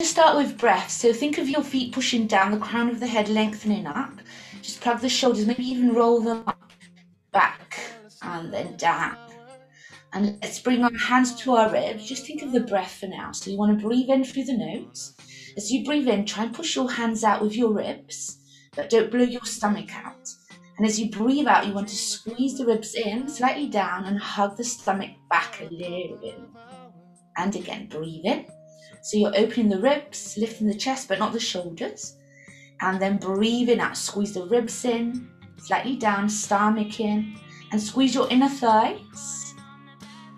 start with breath. So think of your feet pushing down, the crown of the head lengthening up. Just plug the shoulders, maybe even roll them up, back, and then down. And let's bring our hands to our ribs. Just think of the breath for now. So you want to breathe in through the nose. As you breathe in, try and push your hands out with your ribs, but don't blow your stomach out. And as you breathe out, you want to squeeze the ribs in, slightly down, and hug the stomach back a little bit. And again, breathe in. So you're opening the ribs, lifting the chest, but not the shoulders. And then breathing out, squeeze the ribs in, slightly down, stomach in, and squeeze your inner thighs,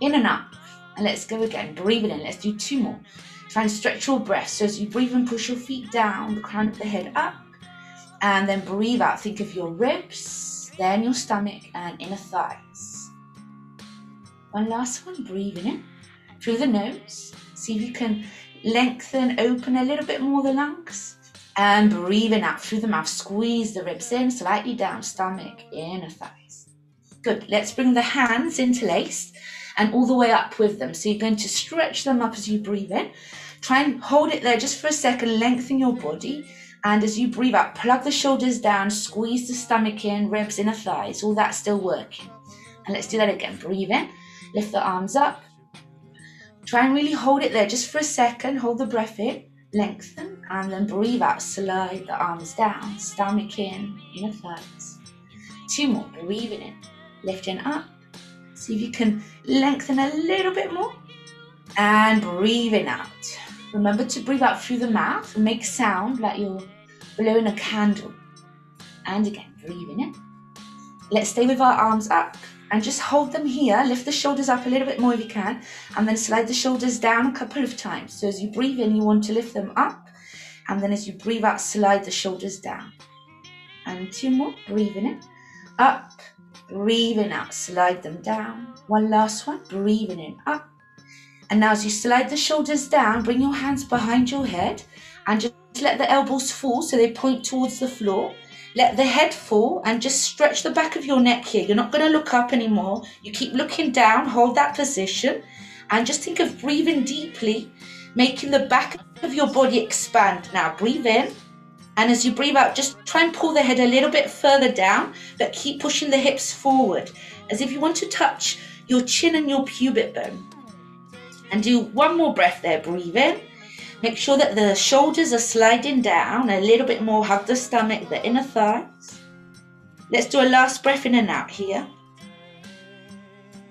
in and up. And let's go again, breathing in. Let's do 2 more. Try and stretch your breath. So as you breathe in, push your feet down, the crown of the head up, and then breathe out. Think of your ribs, then your stomach and inner thighs. One last one, breathing in through the nose. See if you can lengthen, open a little bit more the lungs, and breathing out through the mouth. Squeeze the ribs in, slightly down, stomach, inner thighs. Good. Let's bring the hands interlaced and all the way up with them. So you're going to stretch them up as you breathe in. Try and hold it there just for a second, lengthen your body. And as you breathe out, plug the shoulders down, squeeze the stomach in, ribs, inner thighs, all that still working. And let's do that again. Breathe in, lift the arms up. Try and really hold it there just for a second. Hold the breath in, lengthen, and then breathe out. Slide the arms down, stomach in, inner thighs. 2 more, breathing in, lifting up. See if you can lengthen a little bit more. And breathing out. Remember to breathe out through the mouth and make sound like you're blowing a candle. And again, breathing in. Let's stay with our arms up and just hold them here. Lift the shoulders up a little bit more if you can, and then slide the shoulders down a couple of times. So as you breathe in, you want to lift them up, and then as you breathe out, slide the shoulders down. And 2 more, breathing in, up, breathing out, slide them down. One last one, breathing in, up. And now as you slide the shoulders down, bring your hands behind your head and just let the elbows fall so they point towards the floor. Let the head fall and just stretch the back of your neck here. You're not going to look up anymore. You keep looking down, hold that position, and just think of breathing deeply, making the back of your body expand. Now breathe in, and as you breathe out, just try and pull the head a little bit further down, but keep pushing the hips forward, as if you want to touch your chin and your pubic bone. And do 1 more breath there, breathe in. Make sure that the shoulders are sliding down a little bit more, hug the stomach, the inner thighs. Let's do a last breath in and out here.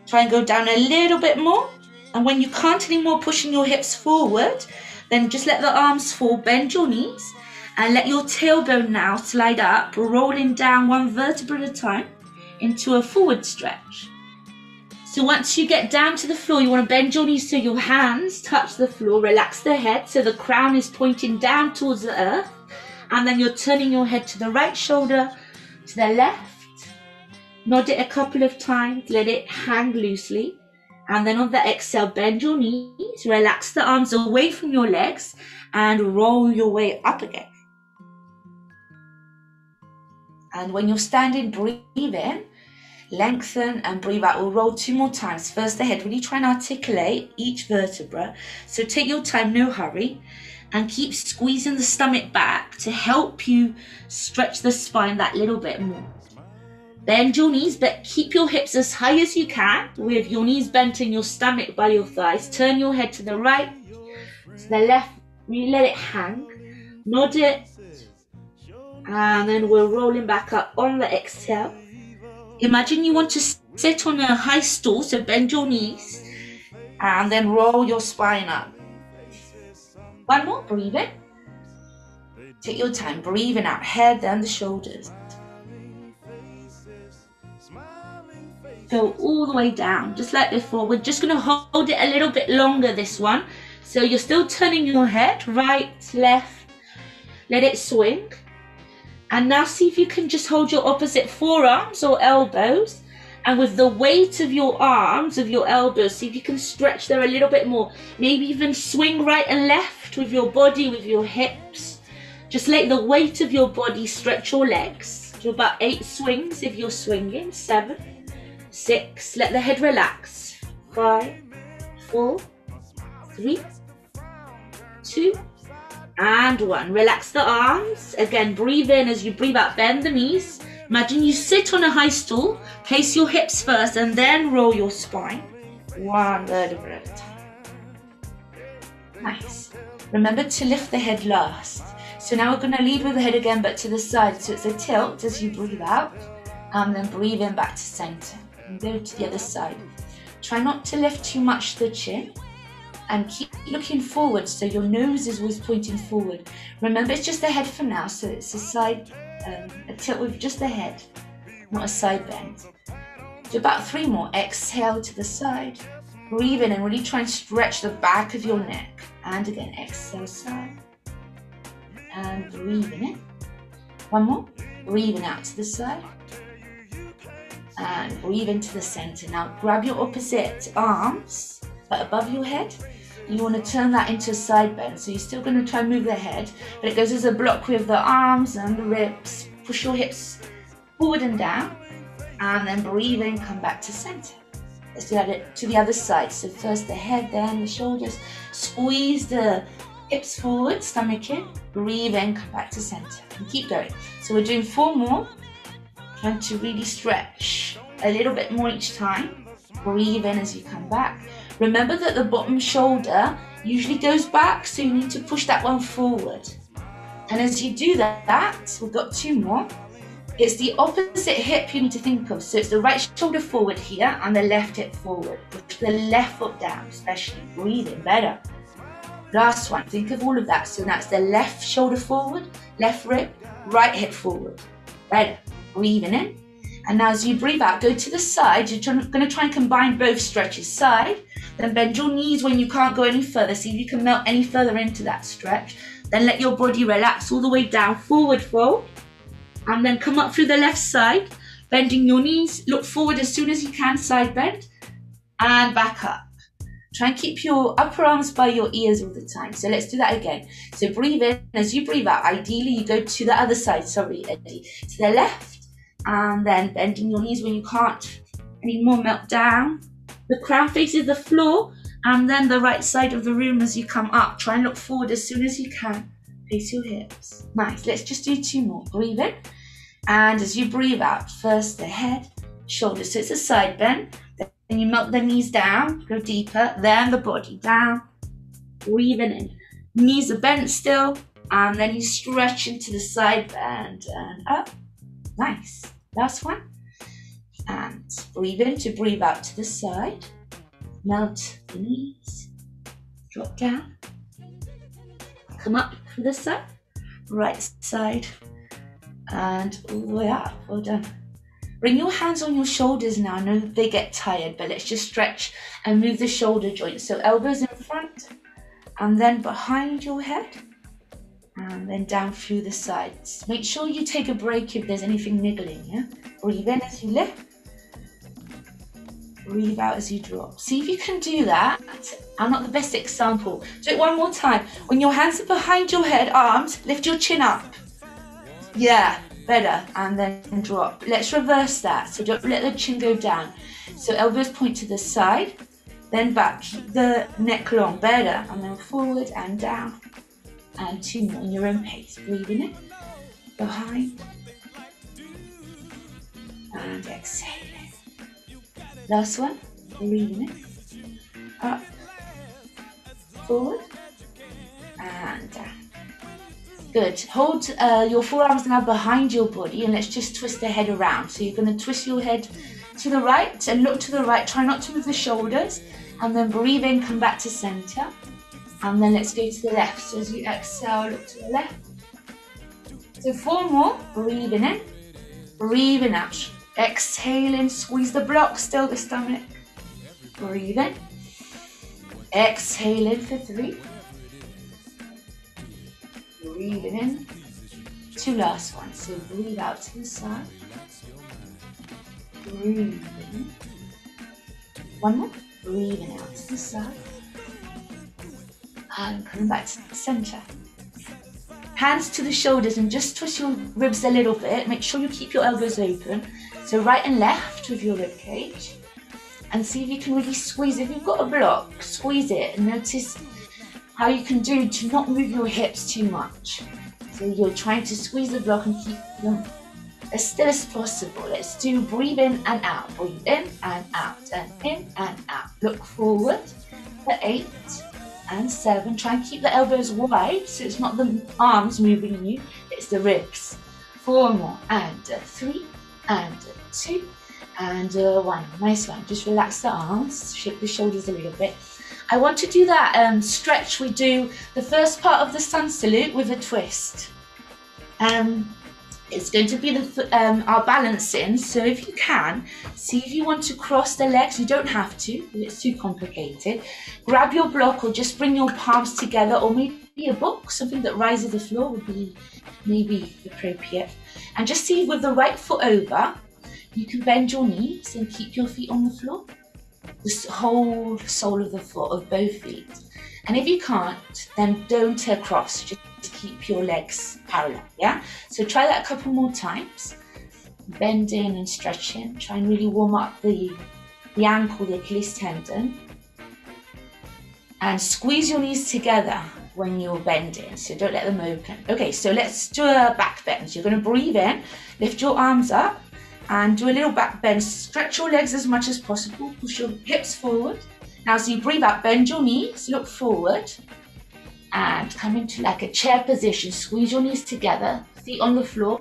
Try and go down a little bit more. And when you can't anymore pushing your hips forward, then just let the arms fall, bend your knees, and let your tailbone now slide up, rolling down 1 vertebra at a time into a forward stretch. So once you get down to the floor, you want to bend your knees so your hands touch the floor. Relax the head so the crown is pointing down towards the earth. And then you're turning your head to the right shoulder, to the left. Nod it a couple of times. Let it hang loosely. And then on the exhale, bend your knees. Relax the arms away from your legs and roll your way up again. And when you're standing, breathe in. Lengthen and breathe out. We'll roll 2 more times. First the head, really try and articulate each vertebra. So take your time, no hurry, and keep squeezing the stomach back to help you stretch the spine that little bit more. Bend your knees, but keep your hips as high as you can with your knees bent and your stomach by your thighs. Turn your head to the right, to the left, really let it hang. Nod it, and then we're rolling back up on the exhale. Imagine you want to sit on a high stool, so bend your knees and then roll your spine up. 1 more, breathe in. Take your time, breathing out, head and the shoulders. Go all the way down, just like before. We're just going to hold it a little bit longer, this one. So you're still turning your head, right, left, let it swing. And now see if you can just hold your opposite forearms or elbows, and with the weight of your arms, of your elbows, see if you can stretch there a little bit more. Maybe even swing right and left with your body, with your hips. Just let the weight of your body stretch your legs. Do about 8 swings if you're swinging. 7, 6, let the head relax. 5, 4, 3, 2, And 1. Relax the arms. Again, breathe in as you breathe out. Bend the knees. Imagine you sit on a high stool. Place your hips first and then roll your spine. 1 vertebra at a time. Nice. Remember to lift the head last. So now we're going to lead with the head again, but to the side. So it's a tilt as you breathe out. And then breathe in back to center. And go to the other side. Try not to lift too much the chin. And keep looking forward, so your nose is always pointing forward. Remember, it's just the head for now, so it's a side, a tilt with just the head, not a side bend. Do about 3 more. Exhale to the side. Breathe in and really try and stretch the back of your neck. And again, exhale side. And breathing in. 1 more. Breathing out to the side. And breathe into the center. Now grab your opposite arms above your head. You want to turn that into a side bend. So you're still going to try and move the head, but it goes as a block with the arms and the ribs. Push your hips forward and down. And then breathe in, come back to center. Let's do that to the other side. So first the head, then the shoulders. Squeeze the hips forward, stomach in. Breathe in, come back to center. And keep going. So we're doing 4 more. Trying to really stretch a little bit more each time. Breathe in as you come back. Remember that the bottom shoulder usually goes back, so you need to push that one forward. And as you do that, we've got 2 more. It's the opposite hip you need to think of. So it's the right shoulder forward here and the left hip forward. Push the left foot down, especially. Breathe in, better. Last one, think of all of that. So that's the left shoulder forward, left rib, right hip forward. Better. Breathing in. And now as you breathe out, go to the side. You're going to try and combine both stretches. Side, then bend your knees when you can't go any further. See if you can melt any further into that stretch. Then let your body relax all the way down, forward fold. And then come up through the left side, bending your knees. Look forward as soon as you can, side bend. And back up. Try and keep your upper arms by your ears all the time. So let's do that again. So breathe in. As you breathe out, ideally you go to the other side. Sorry, Eddie. To the left. And then bending your knees when you can't anymore, melt down. The crown faces the floor, and then the right side of the room as you come up. Try and look forward as soon as you can. Face your hips. Nice. Let's just do 2 more. Breathe in. And as you breathe out, first the head, shoulders. So it's a side bend. Then you melt the knees down, go deeper. Then the body down. Breathing in. Knees are bent still. And then you stretch into the side bend and up. Nice. Last one. And breathe in to breathe out to the side. Melt the knees. Drop down. Come up to the side. Right side. And all the way up. Well done. Bring your hands on your shoulders now. I know that they get tired, but let's just stretch and move the shoulder joints. So elbows in front and then behind your head. And then down through the sides. Make sure you take a break if there's anything niggling, yeah? Breathe in as you lift. Breathe out as you drop. See if you can do that. I'm not the best example. Do it 1 more time. When your hands are behind your head, arms, lift your chin up. Yeah, better. And then drop. Let's reverse that. So don't let the chin go down. So elbows point to the side, then back. Keep the neck long, better. And then forward and down. And 2 more in your own pace. Breathing in, behind, and exhaling. Last one. Breathing in, up, forward, and down. Good. Hold your forearms now behind your body, and let's just twist the head around. So you're going to twist your head to the right and look to the right. Try not to move the shoulders, and then breathe in, come back to center. And then let's go to the left. So as you exhale, look to the left. So 4 more. Breathing in. Breathing out. Exhaling. Squeeze the block. Still the stomach. Breathe in. Exhaling for 3. Breathing in. 2 last ones. So breathe out to the side. Breathe in. 1 more. Breathing out to the side. And coming back to the center. Hands to the shoulders and just twist your ribs a little bit. Make sure you keep your elbows open. So right and left with your rib cage. And see if you can really squeeze. If you've got a block, squeeze it. And notice how you can do to not move your hips too much. So you're trying to squeeze the block and keep them as still as possible. Let's do breathe in and out. Breathe in and out and in and out. Look forward for 8 and 7. Try and keep the elbows wide so it's not the arms moving you, it's the ribs. 4 more and 3 and 2 and 1. Nice one. Just relax the arms, shake the shoulders a little bit. I want to do that stretch. We do the first part of the sun salute with a twist. It's going to be our balancing, so if you can, see if you want to cross the legs. You don't have to, if it's too complicated. Grab your block or just bring your palms together, or maybe a book, something that rises the floor would be maybe appropriate. And just see with the right foot over, you can bend your knees and keep your feet on the floor. The whole sole of the foot of both feet. And if you can't, then don't cross, just keep your legs parallel, yeah? So try that a couple more times. Bending and stretching. Try and really warm up the ankle, the Achilles tendon. And squeeze your knees together when you're bending, so don't let them open. Okay, so let's do a back bend. So you're going to breathe in, lift your arms up, and do a little back bend. Stretch your legs as much as possible. Push your hips forward. Now, as you breathe out, bend your knees, look forward, and come into like a chair position. Squeeze your knees together, feet on the floor,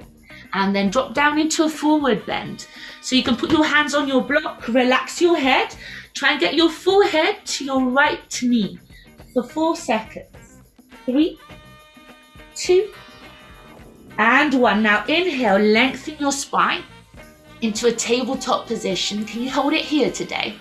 and then drop down into a forward bend. So you can put your hands on your block, relax your head, try and get your forehead to your right knee for 4 seconds. 3, 2, and 1. Now inhale, lengthen your spine into a tabletop position. Can you hold it here today?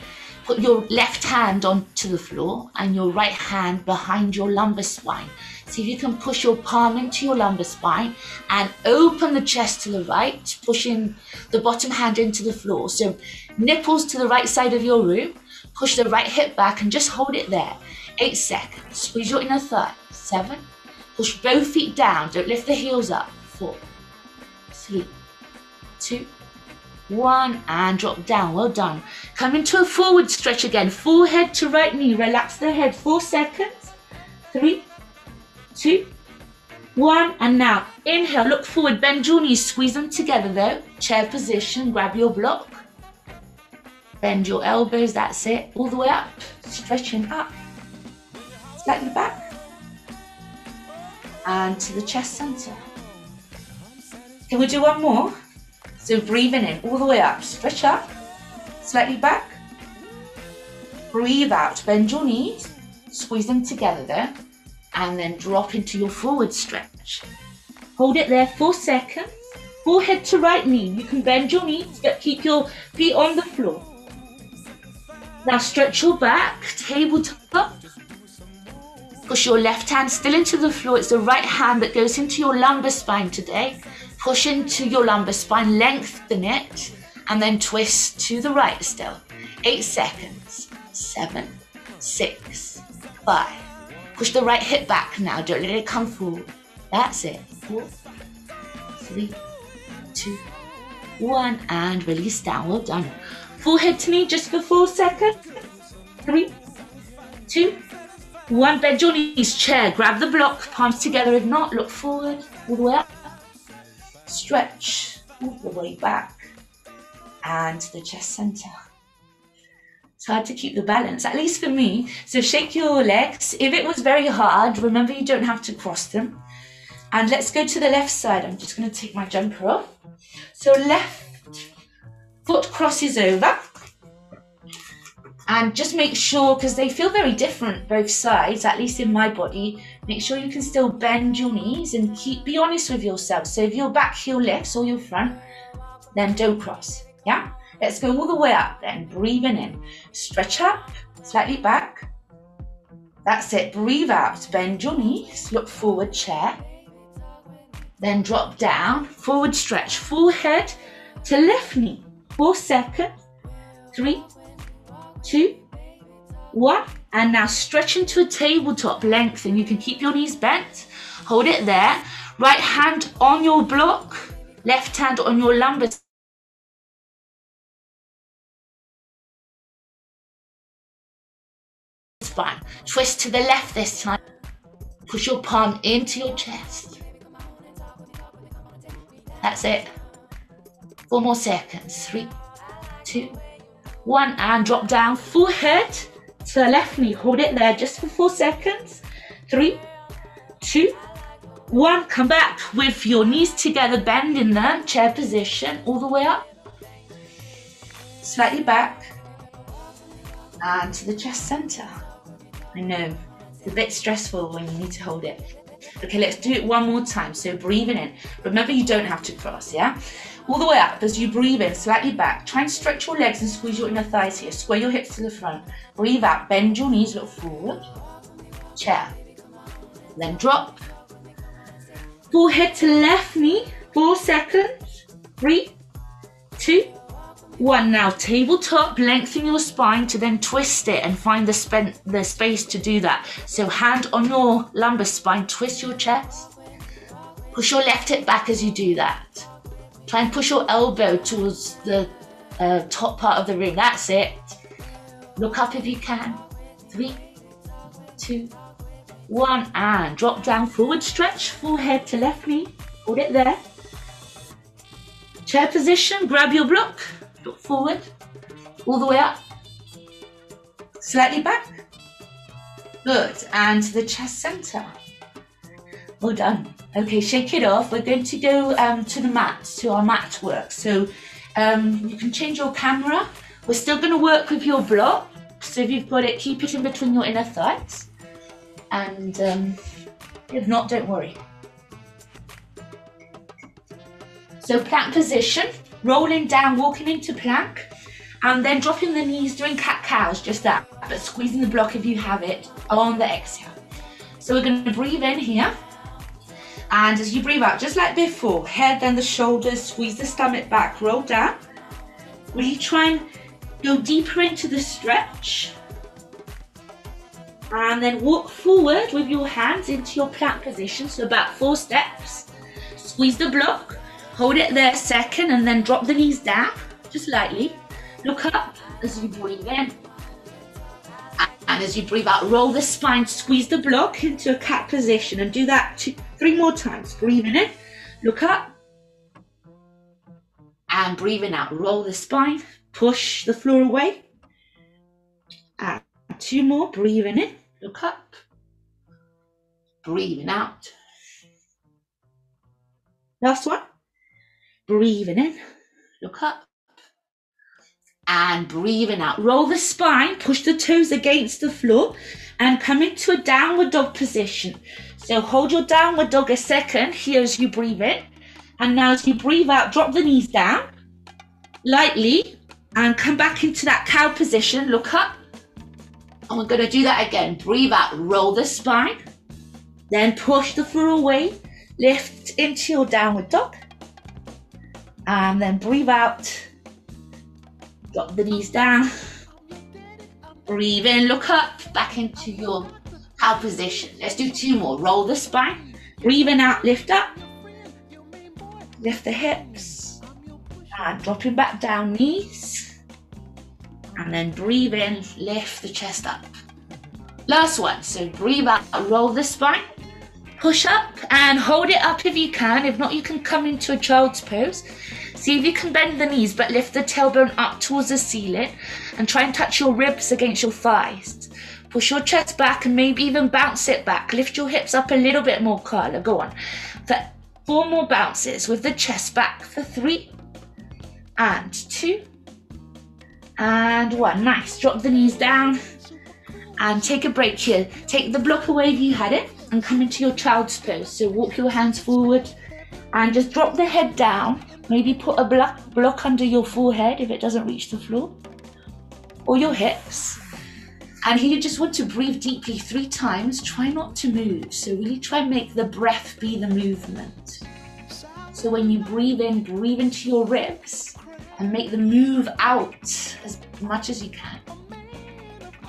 Put your left hand onto the floor and your right hand behind your lumbar spine. See if you can push your palm into your lumbar spine and open the chest to the right, pushing the bottom hand into the floor. So nipples to the right side of your room, push the right hip back and just hold it there. 8 seconds. Squeeze your inner thigh. 7. Push both feet down. Don't lift the heels up. 4, 3, 2, 1, and drop down. Well done. Come into a forward stretch again. Forehead to right knee. Relax the head. 4 seconds. 3, 2, 1, and now inhale. Look forward. Bend your knees. Squeeze them together though. Chair position. Grab your block. Bend your elbows. That's it. All the way up. Stretching up. Slightly back. And to the chest center. Can we do one more? So breathing in all the way up, stretch up, slightly back. Breathe out, bend your knees, squeeze them together there, and then drop into your forward stretch. Hold it there 4 seconds. Forehead to right knee. You can bend your knees, but keep your feet on the floor. Now stretch your back, tabletop. Push your left hand still into the floor. It's the right hand that goes into your lumbar spine today. Push into your lumbar spine, lengthen it, and then twist to the right still. 8 seconds. 7, 6, 5. Push the right hip back now. Don't let it come forward. That's it. 4, 3, 2, 1, and release down. Well done. Forehead to knee just for 4 seconds. 3, 2, 1. Bend your knees. Chair. Grab the block. Palms together. If not, look forward. All the way up. Stretch all the way back and to the chest center. It's hard to keep the balance, at least for me. So shake your legs. If it was very hard, remember you don't have to cross them. And let's go to the left side. I'm just going to take my jumper off. So left foot crosses over. And just make sure, because they feel very different both sides, at least in my body, make sure you can still bend your knees and be honest with yourself. So if your back heel lifts or your front, then don't cross, yeah? Let's go all the way up then, breathing in. Stretch up, slightly back. That's it, breathe out, bend your knees, look forward, chair. Then drop down, forward stretch, forehead to left knee. 4 seconds, 3, 2, 1, and now stretch into a tabletop lengthen. You can keep your knees bent, hold it there. Right hand on your block, left hand on your lumbar spine. Twist to the left this time. Push your palm into your chest. That's it. 4 more seconds. 3, 2, 1, and drop down. Forehead to the left knee. Hold it there just for 4 seconds. 3, 2, 1. Come back with your knees together, bend in them, chair position, all the way up. Slightly back. And to the chest center. I know, it's a bit stressful when you need to hold it. Okay, let's do it one more time. So breathing in. Remember, you don't have to cross, yeah? All the way up as you breathe in, slightly back. Try and stretch your legs and squeeze your inner thighs here. Square your hips to the front. Breathe out, bend your knees, look forward. Chair. Then drop. Forehead to left knee. 4 seconds. 3, 2, 1. Now tabletop, lengthen your spine to then twist it and find the space to do that. So hand on your lumbar spine, twist your chest. Push your left hip back as you do that. Try and push your elbow towards the top part of the room. That's it. Look up if you can. 3, 2, 1, and drop down, forward stretch, forehead to left knee. Hold it there. Chair position, grab your block. Look forward, all the way up, slightly back. Good, and to the chest center. Well done. Okay, shake it off. We're going to go to the mat, to our mat work. So you can change your camera. We're still going to work with your block. So if you've got it, keep it in between your inner thighs. And if not, don't worry. So plank position. Rolling down, walking into plank, and then dropping the knees, doing cat-cows, just that, but squeezing the block if you have it on the exhale. So we're going to breathe in here, and as you breathe out, just like before, head then the shoulders, squeeze the stomach back, roll down. Really try and go deeper into the stretch, and then walk forward with your hands into your plank position, so about 4 steps. Squeeze the block. Hold it there a second and then drop the knees down, just lightly. Look up as you breathe in. And as you breathe out, roll the spine, squeeze the block into a cat position, and do that 3 more times. Breathing in, look up. And breathing out, roll the spine, push the floor away. And 2 more, breathing in, look up. Breathing out. Last one. Breathing in, look up, and breathing out. Roll the spine, push the toes against the floor, and come into a downward dog position. So hold your downward dog a second here as you breathe in, and now as you breathe out, drop the knees down lightly, and come back into that cow position. Look up, and we're going to do that again. Breathe out, roll the spine, then push the floor away, lift into your downward dog. And then breathe out, drop the knees down, breathe in, look up, back into your cow position. Let's do 2 more. Roll the spine, breathe in, out, lift up, lift the hips, and dropping back down, knees, and then breathe in, lift the chest up. Last one, so breathe out, roll the spine, push up and hold it up if you can. If not, you can come into a child's pose. See if you can bend the knees, but lift the tailbone up towards the ceiling and try and touch your ribs against your thighs. Push your chest back and maybe even bounce it back. Lift your hips up a little bit more, Carla. Go on. For 4 more bounces with the chest back for 3 and 2 and 1. Nice. Drop the knees down and take a break here. Take the block away if you had it and come into your child's pose. So walk your hands forward and just drop the head down. Maybe put a block under your forehead if it doesn't reach the floor, or your hips. And here you just want to breathe deeply 3 times. Try not to move. So really try and make the breath be the movement. So when you breathe in, breathe into your ribs and make them move out as much as you can.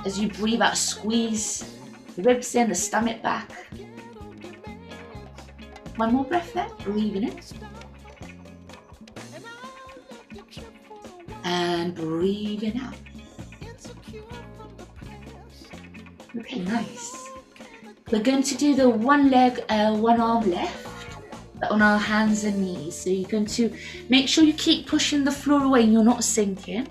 As you breathe out, squeeze the ribs in, the stomach back. 1 more breath there, breathing in. And breathing out. Okay, nice. We're going to do the one leg, one arm left, but on our hands and knees. So you're going to make sure you keep pushing the floor away and you're not sinking.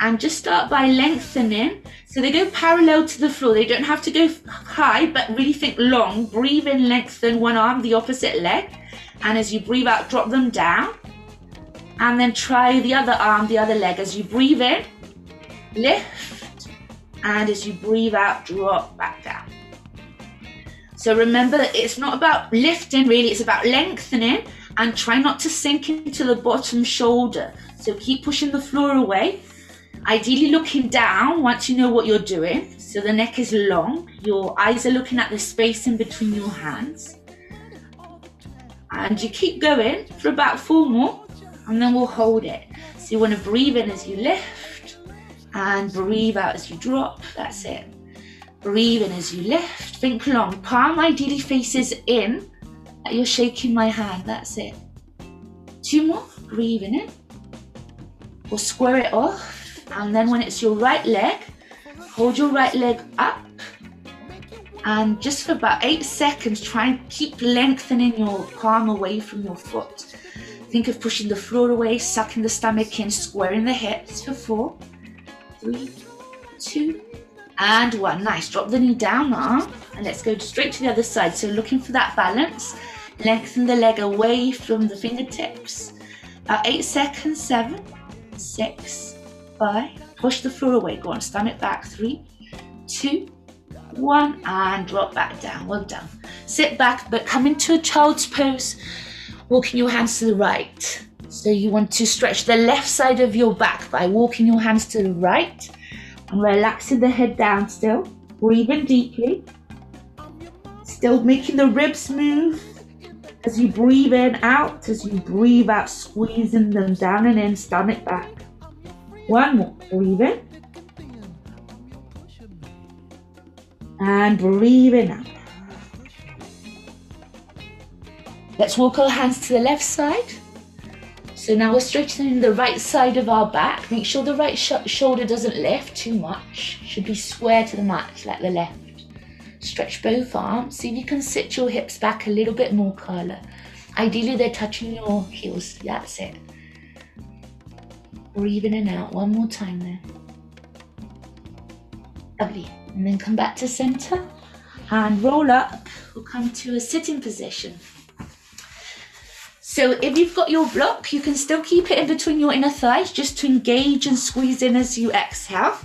And just start by lengthening. So they go parallel to the floor. They don't have to go high, but really think long. Breathe in, lengthen one arm, the opposite leg. And as you breathe out, drop them down. And then try the other arm, the other leg. As you breathe in, lift. And as you breathe out, drop back down. So remember that it's not about lifting really, it's about lengthening and try not to sink into the bottom shoulder. So keep pushing the floor away. Ideally looking down once you know what you're doing. So the neck is long, your eyes are looking at the space in between your hands. And you keep going for about 4 more and then we'll hold it. So you want to breathe in as you lift and breathe out as you drop, that's it. Breathe in as you lift, think long. Palm ideally faces in, like you're shaking my hand, that's it. 2 more, breathing in. We'll square it off. And then when it's your right leg, hold your right leg up. And just for about 8 seconds, try and keep lengthening your palm away from your foot. Think of pushing the floor away, sucking the stomach in, squaring the hips for 4, 3, 2, and 1. Nice, drop the knee down now. And let's go straight to the other side. So looking for that balance, lengthen the leg away from the fingertips. About 8 seconds, 7, 6, 5, push the floor away, go on, stomach back, 3, 2, 1, and drop back down, well done. Sit back, but come into a child's pose, walking your hands to the right. So you want to stretch the left side of your back by walking your hands to the right, and relaxing the head down still, breathing deeply, still making the ribs move, as you breathe in, out, as you breathe out, squeezing them down and in, stomach back. 1 more, breathe in. And breathe in out. Let's walk our hands to the left side. So now we're straightening the right side of our back. Make sure the right shoulder doesn't lift too much. Should be square to the mat like the left. Stretch both arms. See if you can sit your hips back a little bit more, Carla. Ideally they're touching your heels. That's it. Breathing in and out, 1 more time there. Lovely. And then come back to center and roll up. We'll come to a sitting position. So if you've got your block, you can still keep it in between your inner thighs just to engage and squeeze in as you exhale.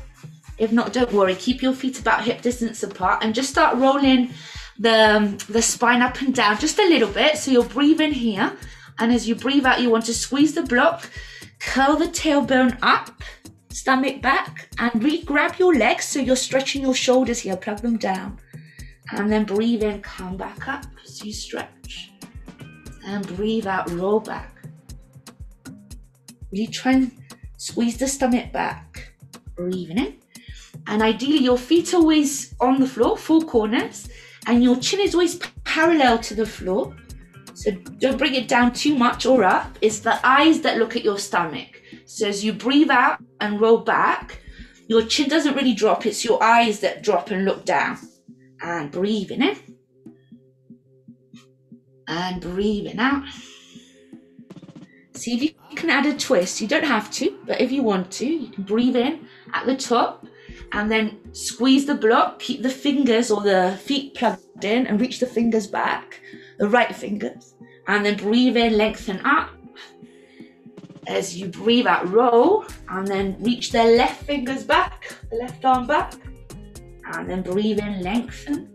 If not, don't worry, keep your feet about hip distance apart and just start rolling the spine up and down just a little bit. So you're breathing here, and as you breathe out, you want to squeeze the block. Curl the tailbone up, stomach back, and re-grab your legs so you're stretching your shoulders here, plug them down. And then breathe in, come back up as you stretch. And breathe out, roll back. Really try and squeeze the stomach back. Breathing in. And ideally your feet are always on the floor, 4 corners, and your chin is always parallel to the floor. So don't bring it down too much or up. It's the eyes that look at your stomach. So as you breathe out and roll back, your chin doesn't really drop. It's your eyes that drop and look down. And breathing in. And breathing out. See if you can add a twist. You don't have to, but if you want to, you can breathe in at the top and then squeeze the block. Keep the fingers or the feet plugged in and reach the fingers back. The right fingers, and then breathe in, lengthen up. As you breathe out, roll, and then reach the left fingers back, the left arm back, and then breathe in, lengthen.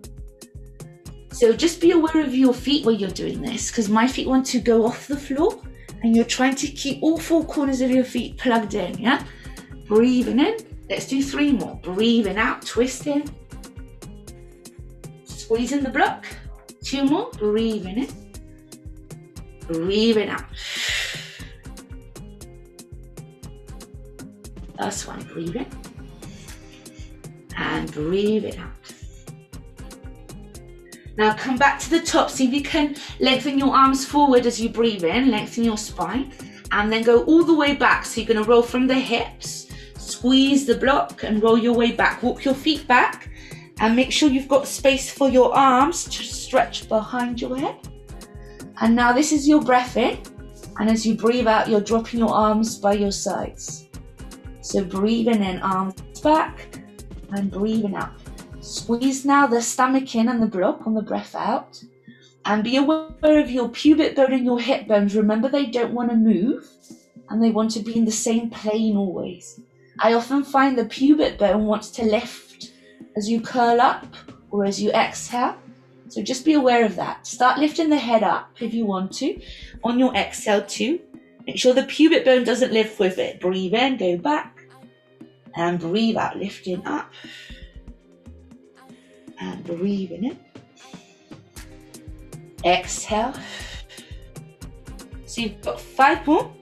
So just be aware of your feet while you're doing this, because my feet want to go off the floor, and you're trying to keep all 4 corners of your feet plugged in, yeah? Breathing in, let's do 3 more. Breathing out, twisting, squeezing the block. 2 more, breathing in, breathing out. Last one, breathe in, and breathe it out. Now come back to the top, see if you can lengthen your arms forward as you breathe in, lengthen your spine, and then go all the way back. So you're gonna roll from the hips, squeeze the block and roll your way back. Walk your feet back And make sure you've got space for your arms to stretch behind your head. And now this is your breath in. And as you breathe out, you're dropping your arms by your sides. So breathing in, arms back, and breathing out. Squeeze now the stomach in and the block on the breath out. And be aware of your pubic bone and your hip bones. Remember, they don't want to move, and they want to be in the same plane always. I often find the pubic bone wants to lift as you curl up or as you exhale. So just be aware of that. Start lifting the head up if you want to. On your exhale too. Make sure the pubic bone doesn't lift with it. Breathe in, go back. And breathe out, lifting up. And breathing in. Exhale. So you've got 5 more.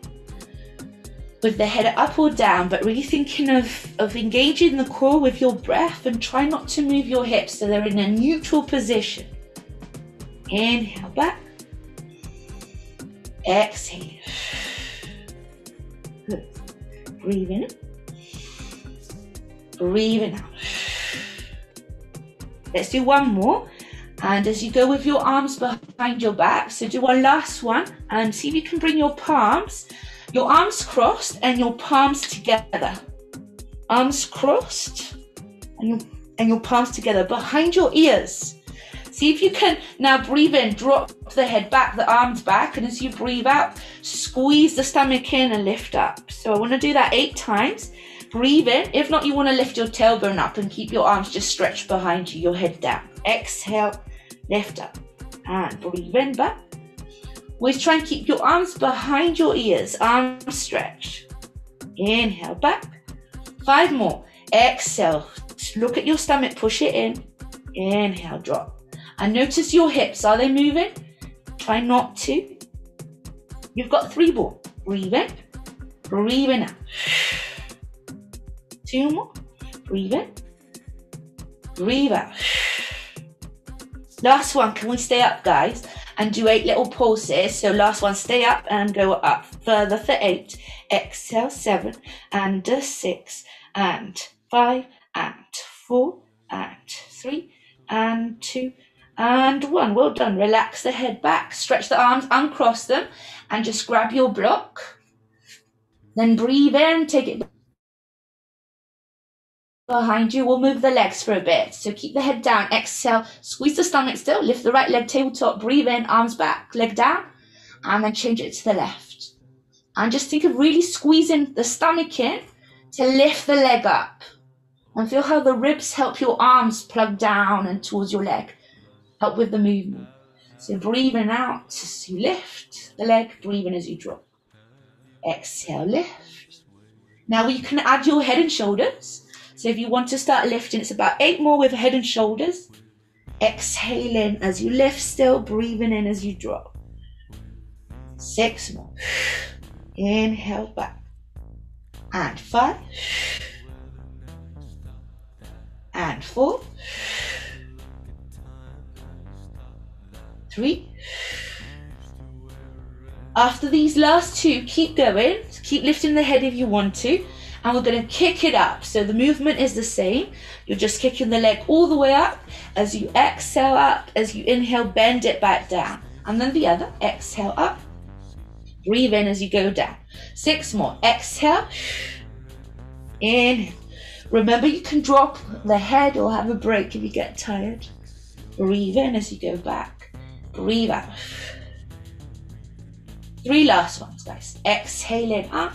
With the head up or down, but really thinking of engaging the core with your breath and try not to move your hips so they're in a neutral position. Inhale back. Exhale. Good. Breathe in. Breathing out. Let's do one more. And as you go with your arms behind your back, so do one last one and see if you can bring your arms crossed and your palms together. Arms crossed and your palms together behind your ears. See if you can now breathe in, drop the head back, the arms back, and as you breathe out, squeeze the stomach in and lift up. So I want to do that 8 times. Breathe in. If not, you want to lift your tailbone up and keep your arms just stretched behind you, your head down. Exhale, lift up, and breathe in back. Always try and keep your arms behind your ears, arms stretched. Inhale back. 5 more. Exhale. Look at your stomach, push it in. Inhale, drop. And notice your hips, are they moving? Try not to. You've got 3 more. Breathe in, breathing out. 2 more. Breathe in, breathe out. Last one, can we stay up, guys? And do 8 little pulses. So last one, stay up and go up further for 8. Exhale, 7 and 6 and 5 and 4 and 3 and 2 and 1. Well done. Relax the head back, stretch the arms, uncross them, and just grab your block. Then breathe in, take it behind you. We'll move the legs for a bit. So keep the head down. Exhale, squeeze the stomach still. Lift the right leg tabletop. Breathe in, arms back, leg down, and then change it to the left. And just think of really squeezing the stomach in to lift the leg up. And feel how the ribs help your arms plug down and towards your leg. Help with the movement. So breathing out as you lift the leg, breathing as you drop. Exhale, lift. Now you can add your head and shoulders. So if you want to start lifting, it's about 8 more with head and shoulders. Exhaling as you lift still, breathing in as you drop. 6 more. Inhale back. And 5. And 4. 3. After these last 2, keep going. Keep lifting the head if you want to. And we're going to kick it up. So the movement is the same. You're just kicking the leg all the way up. As you exhale up, as you inhale, bend it back down. And then the other, exhale up. Breathe in as you go down. 6 more. Exhale. Inhale. Remember, you can drop the head or have a break if you get tired. Breathe in as you go back. Breathe out. 3 last ones, guys. Exhaling up.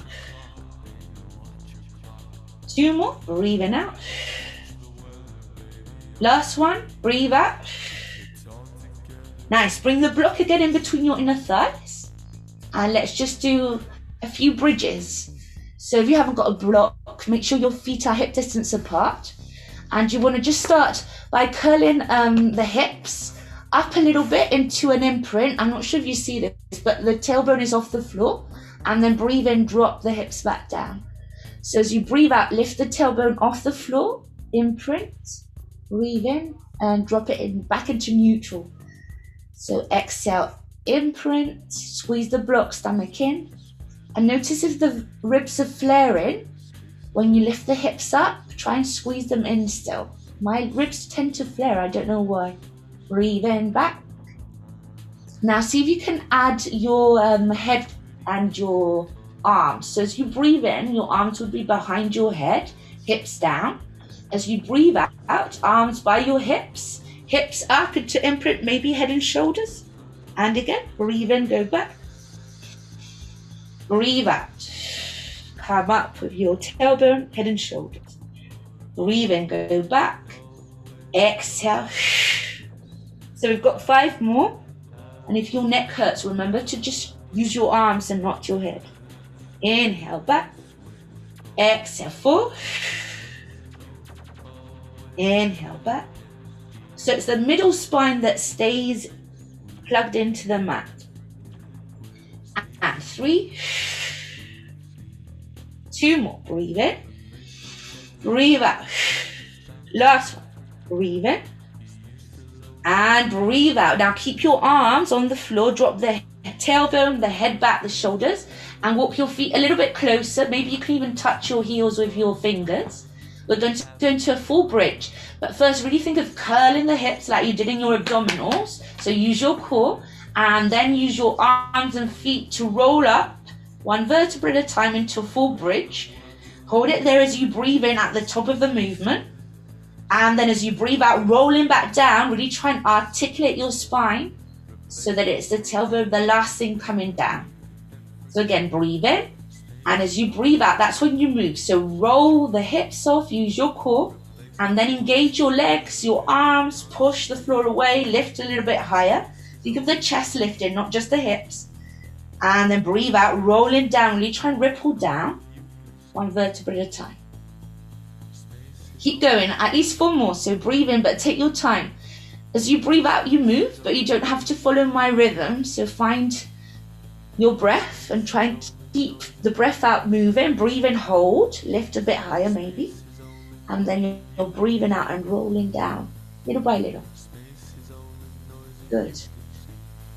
2 more. Breathing out. Last one. Breathe out. Nice. Bring the block again in between your inner thighs. And let's just do a few bridges. So if you haven't got a block, make sure your feet are hip distance apart. And you want to just start by curling the hips up a little bit into an imprint. I'm not sure if you see this, but the tailbone is off the floor. And then breathe in, drop the hips back down. So as you breathe out, lift the tailbone off the floor, imprint, breathe in, and drop it in back into neutral. So exhale, imprint, squeeze the block, stomach in. And notice if the ribs are flaring, when you lift the hips up, try and squeeze them in still. My ribs tend to flare, I don't know why. Breathe in, back. Now see if you can add your head and your arms. So as you breathe in, your arms would be behind your head, hips down. As you breathe out, arms by your hips, hips up into imprint, maybe head and shoulders. And again, breathe in, go back. Breathe out. Come up with your tailbone, head and shoulders. Breathe in, go back. Exhale. So we've got 5 more. And if your neck hurts, remember to just use your arms and not your head. Inhale, back. Exhale, 4. Inhale, back. So it's the middle spine that stays plugged into the mat. And 3. 2 more. Breathe in. Breathe out. Last one. Breathe in. And breathe out. Now keep your arms on the floor. Drop the tailbone, the head back, the shoulders. And walk your feet a little bit closer. Maybe you can even touch your heels with your fingers. We're going to go into a full bridge. But first, really think of curling the hips like you did in your abdominals. So use your core. And then use your arms and feet to roll up 1 vertebra at a time into a full bridge. Hold it there as you breathe in at the top of the movement. And then as you breathe out, rolling back down, really try and articulate your spine so that it's the tailbone, the last thing coming down. So again, breathe in. And as you breathe out, that's when you move. So roll the hips off, use your core, and then engage your legs, your arms, push the floor away, lift a little bit higher. Think of the chest lifting, not just the hips. And then breathe out, rolling down, really try and ripple down 1 vertebra at a time. Keep going, at least 4 more, so breathe in, but take your time. As you breathe out, you move, but you don't have to follow my rhythm, so find your breath and try and keep the breath out moving. Breathe in, hold, lift a bit higher maybe, and then you're breathing out and rolling down, little by little. Good.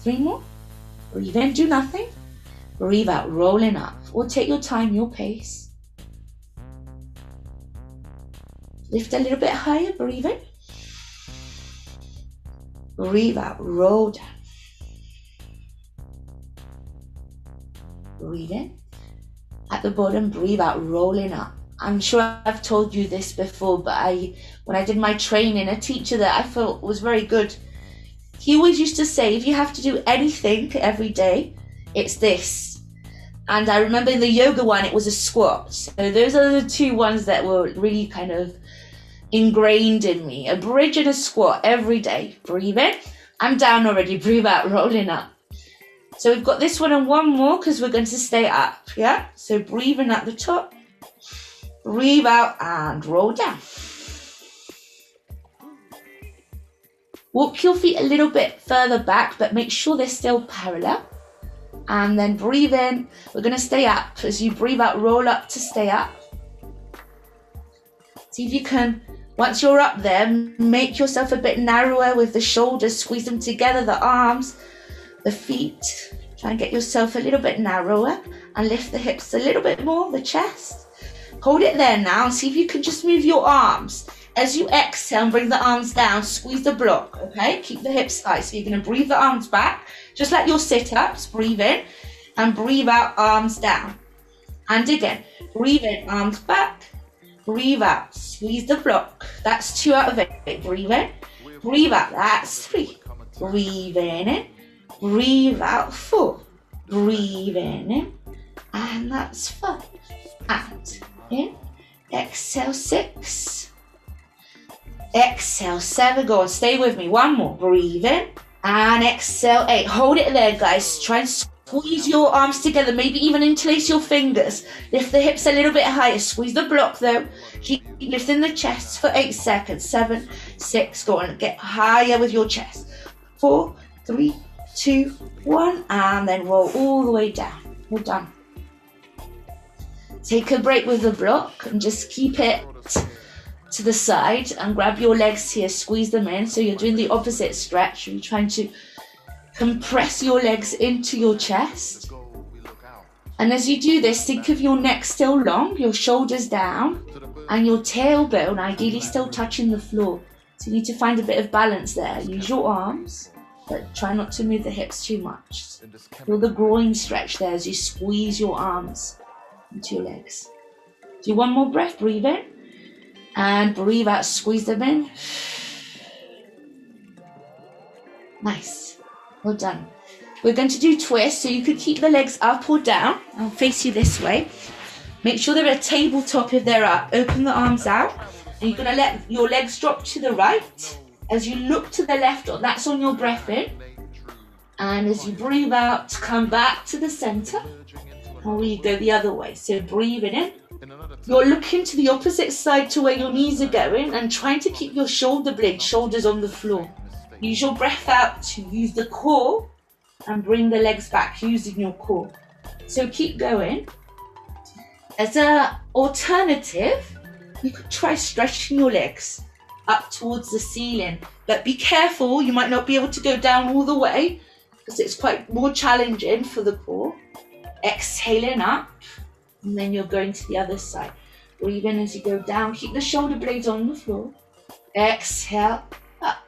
3 more. Breathe in, do nothing. Breathe out, rolling up, or take your time, your pace. Lift a little bit higher, breathe in. Breathe out, roll down. Breathe in. At the bottom, breathe out, rolling up. I'm sure I've told you this before, but when I did my training, a teacher that I felt was very good, he always used to say, if you have to do anything every day, it's this. And I remember in the yoga one, it was a squat. So those are the 2 ones that were really kind of ingrained in me. A bridge and a squat every day. Breathe in. I'm down already. Breathe out, rolling up. So we've got this one and 1 more because we're going to stay up. Yeah. So breathe in at the top. Breathe out and roll down. Walk your feet a little bit further back, but make sure they're still parallel. And then breathe in. We're going to stay up. As you breathe out, roll up to stay up. See if you can, once you're up there, make yourself a bit narrower with the shoulders, squeeze them together, the arms, the feet. Try and get yourself a little bit narrower and lift the hips a little bit more, the chest. Hold it there now and see if you can just move your arms. As you exhale and bring the arms down, squeeze the block, okay? Keep the hips high. So you're going to breathe the arms back, just like your sit-ups. Breathe in and breathe out, arms down. And again, breathe in, arms back. Breathe out, squeeze the block. That's 2 out of 8. Breathe in, breathe out. That's 3. Breathe in, breathe out. 4. Breathe in, and that's 5. And in, exhale 6. Exhale 7. Go on, stay with me. 1 more. Breathe in and exhale 8. Hold it there, guys. Try and squeeze your arms together, maybe even interlace your fingers. Lift the hips a little bit higher. Squeeze the block though. Keep lifting the chest for 8 seconds. 7, 6. Go on, get higher with your chest. 4, 3, 2, 1. And then roll all the way down. We're done. Take a break with the block and just keep it to the side and grab your legs here. Squeeze them in. So you're doing the opposite stretch. You're trying to compress your legs into your chest. And as you do this, think of your neck still long, your shoulders down. and your tailbone ideally still touching the floor. So you need to find a bit of balance there. Use your arms, but try not to move the hips too much. Feel the groin stretch there as you squeeze your arms into your legs. Do one more breath, breathe in, and breathe out, squeeze them in. Nice, well done. We're going to do twists, so you could keep the legs up or down. I'll face you this way. Make sure they're at tabletop if they're up. Open the arms out, and you're going to let your legs drop to the right. As you look to the left, that's on your breath in. And as you breathe out, come back to the center. And we go the other way. So breathing in. You're looking to the opposite side to where your knees are going and trying to keep your shoulder blades, shoulders on the floor. Use your breath out to use the core and bring the legs back using your core. So keep going. As an alternative, you could try stretching your legs up towards the ceiling. But be careful, you might not be able to go down all the way because it's quite more challenging for the core. Exhaling up, and then you're going to the other side. Breathe in as you go down. Keep the shoulder blades on the floor. Exhale up.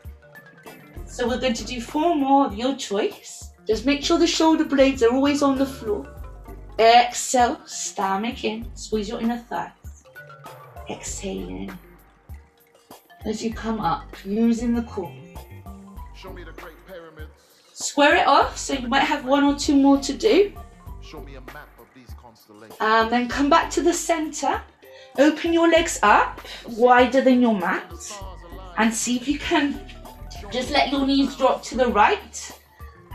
So we're going to do 4 more of your choice. Just make sure the shoulder blades are always on the floor. Exhale, stomach in. Squeeze your inner thighs. Exhaling. As you come up, using the core. Show me the Great Pyramids. Square it off, so you might have 1 or 2 more to do. Show me a map of these constellations. And then come back to the center. Open your legs up, wider than your mat. And see if you can just let your knees drop to the right.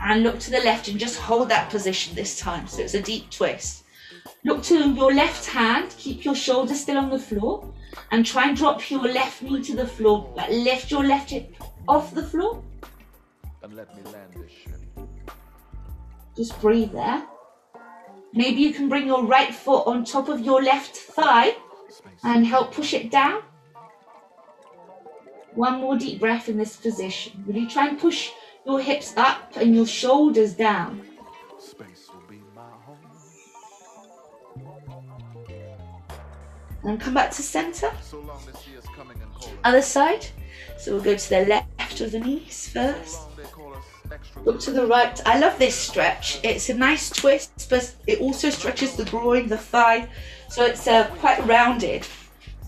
And look to the left and just hold that position this time. So it's a deep twist. Look to your left hand. Keep your shoulders still on the floor. And try and drop your left knee to the floor. But lift your left hip off the floor. And let me land this ship. Just breathe there. Maybe you can bring your right foot on top of your left thigh and help push it down. 1 more deep breath in this position. Really try and push your hips up and your shoulders down. Space will be my home. And come back to center. So long this year's coming and calling. Other side. So we'll go to the left of the knees first. Look to the right. I love this stretch. It's a nice twist, but it also stretches the groin, the thigh. So it's quite rounded.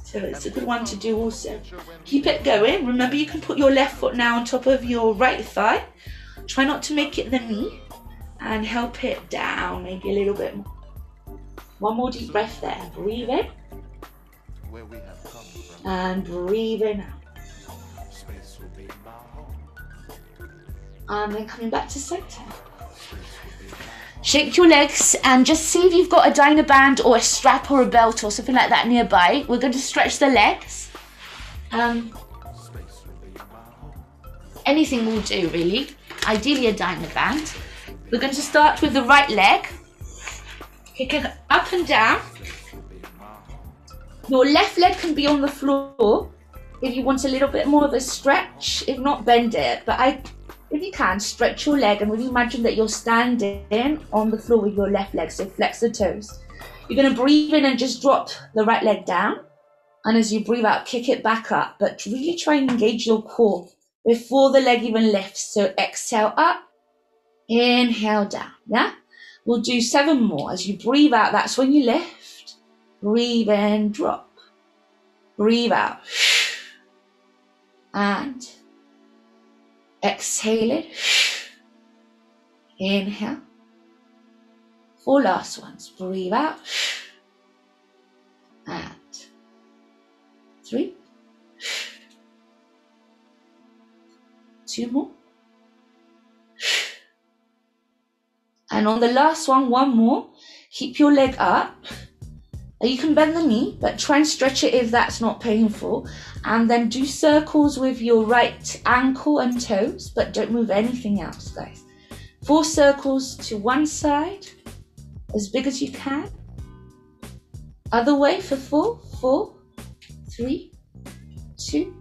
So it's a good one to do also. Keep it going. Remember, you can put your left foot now on top of your right thigh. Try not to make it the knee. And help it down maybe a little bit more. 1 more deep breath there. Breathe in. Where we have come from. And breathe in out. Space will be my home. And then coming back to center. Shake your legs and just see if you've got a dyno band or a strap or a belt or something like that nearby. We're going to stretch the legs. Anything will do really. Ideally a dyno band. We're going to start with the right leg. Kick it up and down. Your left leg can be on the floor if you want a little bit more of a stretch. If not, bend it. But if you can, stretch your leg and really imagine that you're standing on the floor with your left leg. So flex the toes. You're going to breathe in and just drop the right leg down. And as you breathe out, kick it back up. But really try and engage your core before the leg even lifts. So exhale up, inhale down. Yeah? We'll do 7 more. As you breathe out, that's when you lift. Breathe in, drop. Breathe out. And exhale it. Inhale. 4 last ones. Breathe out. And 3. 2 more. And on the last one, 1 more. Keep your leg up. You can bend the knee, but try and stretch it if that's not painful. And then do circles with your right ankle and toes, but don't move anything else, guys. 4 circles to one side, as big as you can. Other way for 4. 4, 3, 2,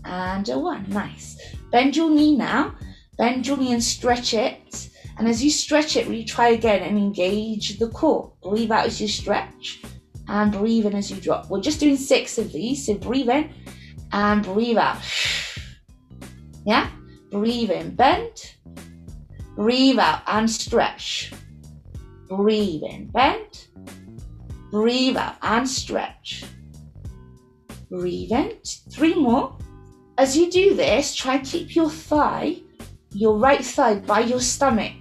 and a 1. Nice. Bend your knee now. Bend your knee and stretch it. And as you stretch it, really try again and engage the core. Breathe out as you stretch. and breathe in as you drop. We're just doing 6 of these, so breathe in and breathe out. Yeah? Breathe in, bend. Breathe out and stretch. Breathe in, bend. Breathe out and stretch. Breathe in. 3 more. As you do this, try and keep your thigh, your right thigh, by your stomach.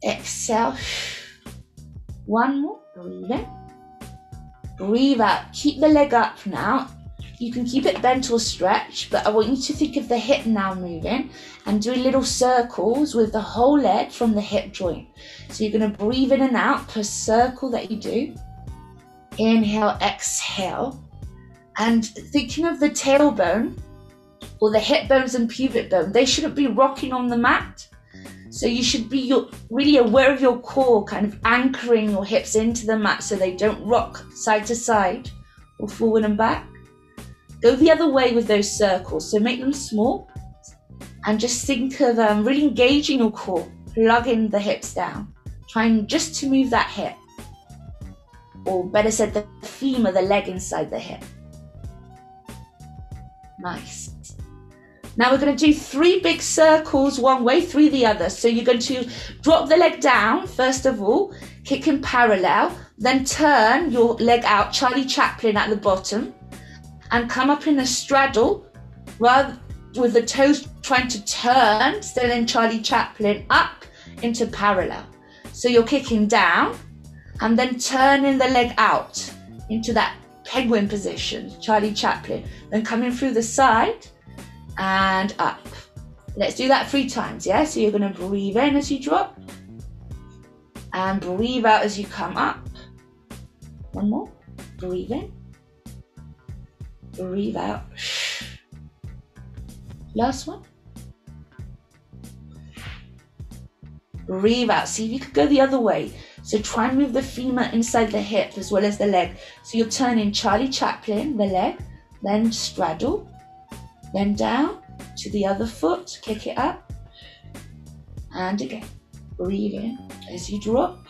Exhale. 1 more. Breathe in. Breathe out. Keep the leg up now. You can keep it bent or stretched, but I want you to think of the hip now moving and do little circles with the whole leg from the hip joint. So you're going to breathe in and out per circle that you do. Inhale, exhale. And thinking of the tailbone or the hip bones and pubic bone, they shouldn't be rocking on the mat. So you should be really aware of your core, kind of anchoring your hips into the mat so they don't rock side to side or forward and back. Go the other way with those circles, so make them small and just think of really engaging your core, plugging the hips down, trying just to move that hip, or better said, the femur, the leg inside the hip. Nice. Now we're going to do 3 big circles one way, 3 the other. So you're going to drop the leg down, first of all, kick in parallel, then turn your leg out, Charlie Chaplin at the bottom, and come up in a straddle, rather with the toes trying to turn, still in Charlie Chaplin, up into parallel. So you're kicking down and then turning the leg out into that penguin position, Charlie Chaplin, then coming through the side and up. Let's do that 3 times, yeah? So you're gonna breathe in as you drop and breathe out as you come up. 1 more, breathe in. Breathe out. Last one. Breathe out. See if you could go the other way. So try and move the femur inside the hip as well as the leg. So you're turning Charlie Chaplin, the leg, then straddle, then down to the other foot, kick it up, and again. Breathe in as you drop,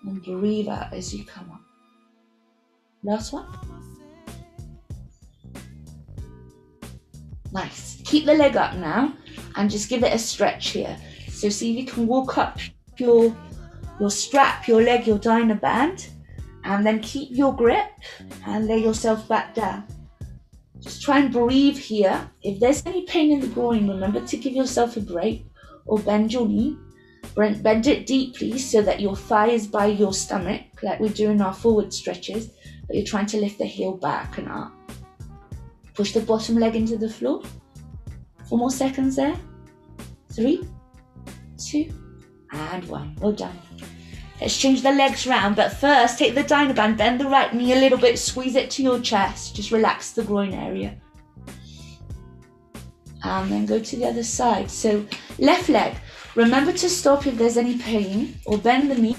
and breathe out as you come up. Last one. Nice. Keep the leg up now and just give it a stretch here. So see if you can walk up your strap, your leg, your dyno band, and then keep your grip and lay yourself back down. Just try and breathe here. If there's any pain in the groin, remember to give yourself a break or bend your knee. Bend it deeply so that your thigh is by your stomach, like we're doing our forward stretches, but you're trying to lift the heel back and up. Push the bottom leg into the floor. 4 more seconds there. 3, 2, and 1. Well done. Let's change the legs round, but first take the dyno band, bend the right knee a little bit, squeeze it to your chest, just relax the groin area. And then go to the other side. So left leg, remember to stop if there's any pain, or bend the knee,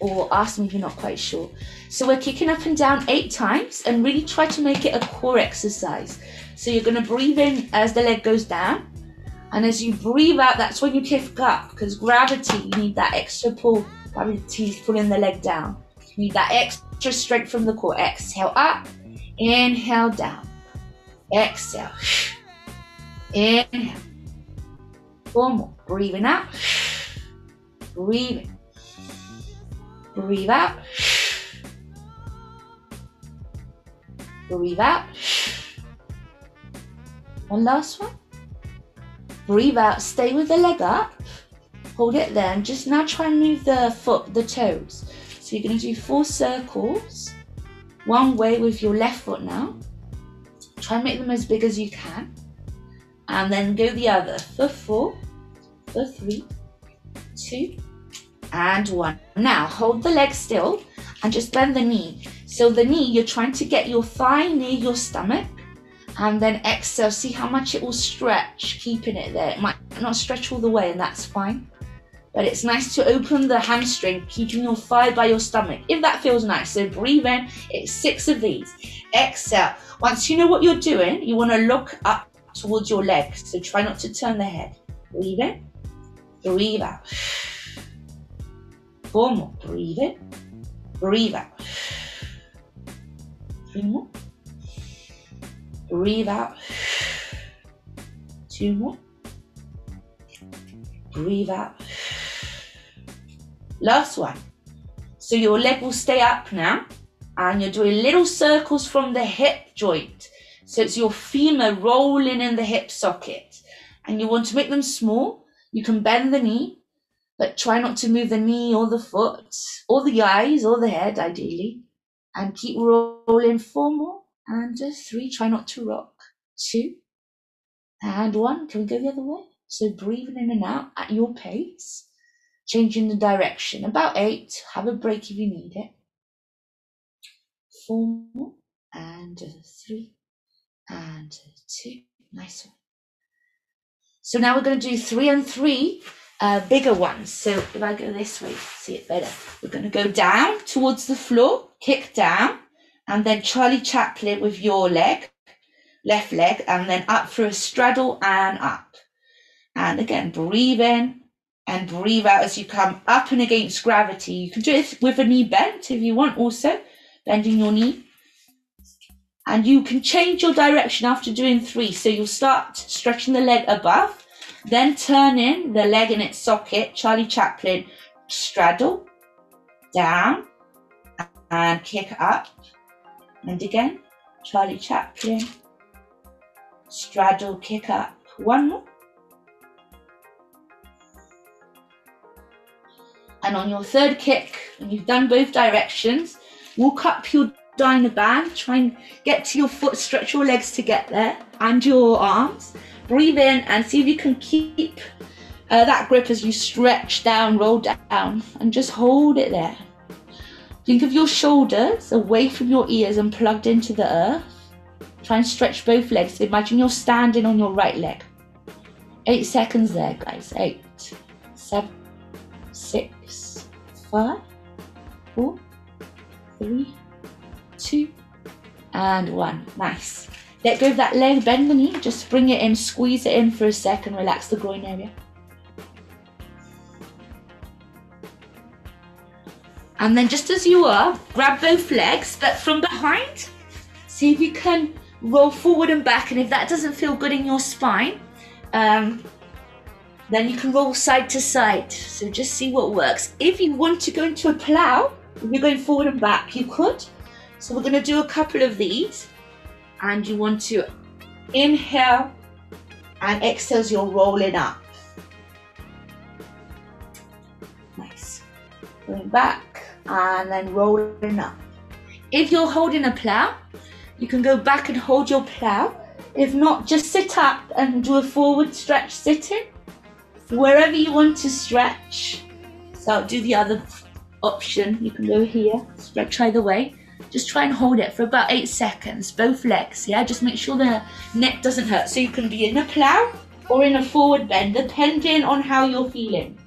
or ask me if you're not quite sure. So we're kicking up and down 8 times and really try to make it a core exercise. So you're going to breathe in as the leg goes down. And as you breathe out, that's when you kick up, because gravity, you need that extra pull. Gravity is pulling the leg down. You need that extra strength from the core. Exhale up, inhale down. Exhale, inhale. 4 more, breathing out, breathe in, breathe out, breathe out. One last one. Breathe out, stay with the leg up, hold it there, and just now try and move the foot, the toes. So you're going to do 4 circles, one way with your left foot now. Try and make them as big as you can. And then go the other for 4, for 3, 2, and 1. Now hold the leg still and just bend the knee. So the knee, you're trying to get your thigh near your stomach. And then exhale, see how much it will stretch, keeping it there. It might not stretch all the way, and that's fine. But it's nice to open the hamstring, keeping your thigh by your stomach, if that feels nice. So breathe in, it's 6 of these. Exhale. Once you know what you're doing, you want to look up towards your legs. So try not to turn the head. Breathe in, breathe out. 4 more, breathe in, Breathe out. 3 more. Breathe out. 2 more. Breathe out. Last one. So your leg will stay up now, and you're doing little circles from the hip joint. So it's your femur rolling in the hip socket, and you want to make them small. You can bend the knee, but try not to move the knee or the foot or the eyes or the head, ideally. And keep rolling. 4 more, and 3. Try not to rock. 2 and 1. Can we go the other way? So breathing in and out at your pace, changing the direction. About 8. Have a break if you need it. 4 more, and 3 and 2. Nice one. So now we're going to do 3 and 3 bigger ones. So if I go this way, see it better. We're going to go down towards the floor, kick down, and then Charlie Chaplin with your leg, left leg, and then up for a straddle and up. And again, breathe in and breathe out as you come up and against gravity. You can do it with a knee bent if you want also, bending your knee. And you can change your direction after doing 3. So you'll start stretching the leg above, then turn in the leg in its socket, Charlie Chaplin, straddle, down, and kick up. And again, Charlie Chaplin, straddle, kick up. 1 more. And on your third kick, when you've done both directions, walk up your dyna band, try and get to your foot, stretch your legs to get there, and your arms. Breathe in and see if you can keep that grip as you stretch down, roll down, and just hold it there. Think of your shoulders away from your ears and plugged into the earth. Try and stretch both legs. Imagine you're standing on your right leg. 8 seconds there, guys. 8, 7, 6, 5, 4, 3, 2, and 1. Nice. Let go of that leg, bend the knee, just bring it in, squeeze it in for a second, relax the groin area. And then just as you are, grab both legs, but from behind, see if you can roll forward and back, and if that doesn't feel good in your spine, then you can roll side to side. So just see what works. If you want to go into a plow, if you're going forward and back, you could. So we're going to do a couple of these, and you want to inhale and exhale as you're rolling up. Nice. Going back and then rolling up. If you're holding a plow, you can go back and hold your plow. If not, just sit up and do a forward stretch sitting. Wherever you want to stretch. So I'll do the other option. You can go here, stretch either way. Just try and hold it for about 8 seconds, both legs, yeah? Just make sure the neck doesn't hurt. So you can be in a plow or in a forward bend, depending on how you're feeling.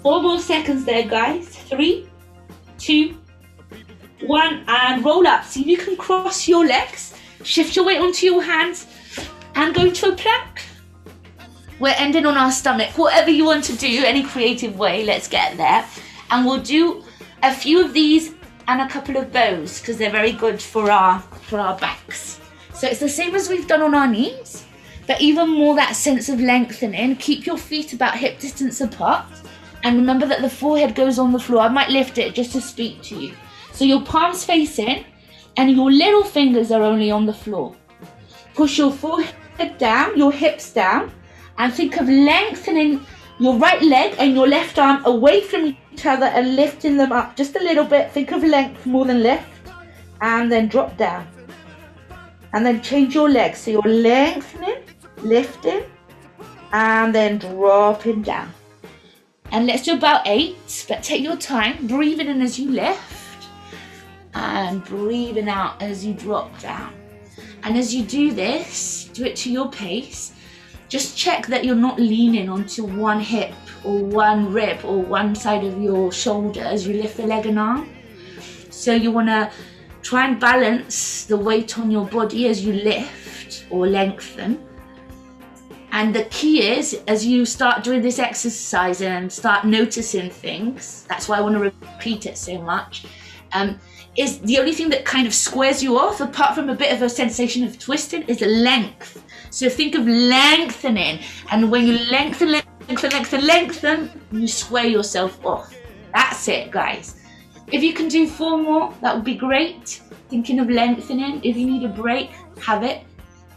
4 more seconds there, guys. 3, 2, 1, and roll up. See if you can cross your legs, shift your weight onto your hands, and go to a plank. We're ending on our stomach. Whatever you want to do, any creative way, let's get there. And we'll do a few of these and a couple of bows because they're very good for our backs. So it's the same as we've done on our knees, but even more that sense of lengthening. Keep your feet about hip distance apart. And remember that the forehead goes on the floor. I might lift it just to speak to you. So your palms face in and your little fingers are only on the floor. Push your forehead down, your hips down, and think of lengthening your right leg and your left arm away from each other and lifting them up just a little bit. Think of length more than lift, and then drop down. And then change your legs. So you're lengthening, lifting, and then dropping down. And let's do about 8, but take your time, breathing in as you lift, and breathing out as you drop down. And as you do this, do it to your pace. Just check that you're not leaning onto one hip or one rib or one side of your shoulder as you lift the leg and arm. So you want to try and balance the weight on your body as you lift or lengthen. And the key is, as you start doing this exercise and start noticing things, that's why I want to repeat it so much, is the only thing that kind of squares you off, apart from a bit of a sensation of twisting, is length. So think of lengthening, and when you lengthen, you square yourself off. That's it, guys. If you can do 4 more, that would be great. Thinking of lengthening. If you need a break, have it.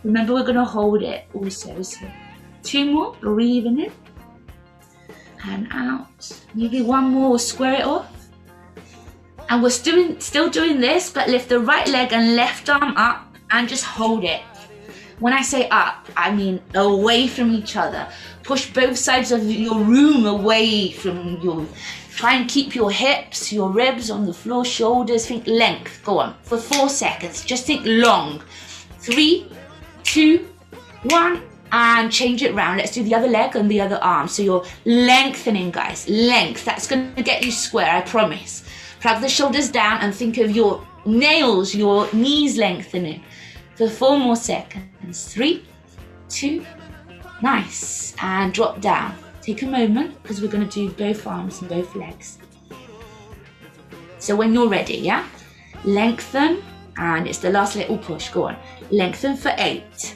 Remember, we're going to hold it also. So 2 more, breathing in and out. Maybe 1 more, we'll square it off. And we're still doing this, but lift the right leg and left arm up and just hold it. When I say up, I mean away from each other. Push both sides of your room away from you. Try and keep your hips, your ribs on the floor, shoulders. Think length. Go on for 4 seconds. Just think long. 3, 2, 1, and change it round. Let's do the other leg and the other arm. So you're lengthening, guys. Length. That's going to get you square, I promise. Plug the shoulders down and think of your nails, your knees lengthening for 4 more seconds. 3, 2, nice. And drop down. Take a moment because we're going to do both arms and both legs. So when you're ready, yeah? Lengthen, and it's the last little push. Go on. Lengthen for 8,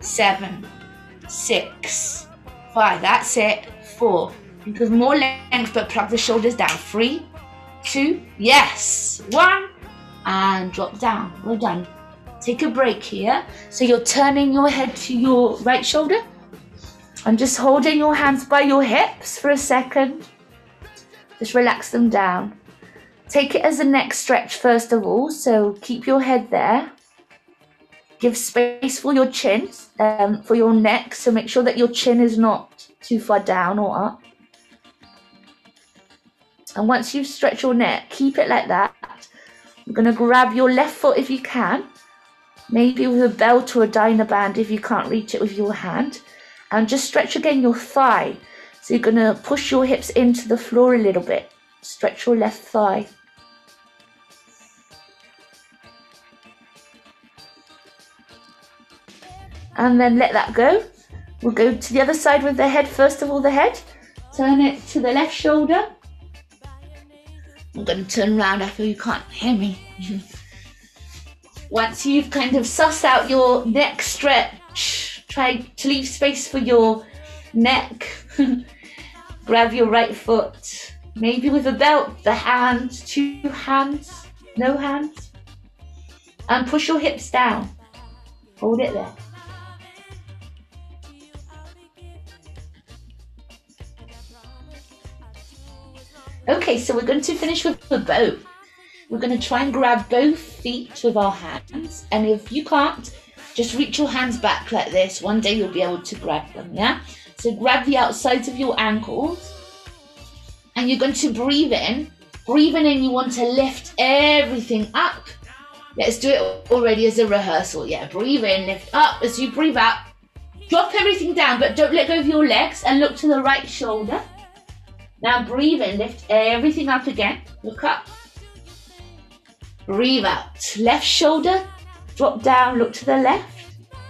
7, 6, 5. That's it. 4. Think of more length, but plug the shoulders down. 3, 2, yes. 1, and drop down. Well done. Take a break here. So you're turning your head to your right shoulder and just holding your hands by your hips for a second. Just relax them down. Take it as a neck stretch first of all. So keep your head there. Give space for your chin, for your neck. So make sure that your chin is not too far down or up. And once you've stretched your neck, keep it like that. You're going to grab your left foot if you can. Maybe with a belt or a dyno band if you can't reach it with your hand. And just stretch again your thigh. So you're going to push your hips into the floor a little bit. Stretch your left thigh. And then let that go. We'll go to the other side with the head. First of all, the head. Turn it to the left shoulder. I'm going to turn around after you can't hear me. Once you've kind of sussed out your neck stretch, try to leave space for your neck. Grab your right foot, maybe with a belt, the hand, 2 hands, no hands. And push your hips down. Hold it there. Okay, so we're going to finish with the bow. We're going to try and grab both feet with our hands. And if you can't, just reach your hands back like this. One day you'll be able to grab them, yeah? So grab the outsides of your ankles. And you're going to breathe in. Breathing in, you want to lift everything up. Let's do it already as a rehearsal, yeah? Breathe in, lift up. As you breathe out, drop everything down, but don't let go of your legs and look to the right shoulder. Now breathe in, lift everything up again. Look up. Breathe out. Left shoulder, drop down, look to the left.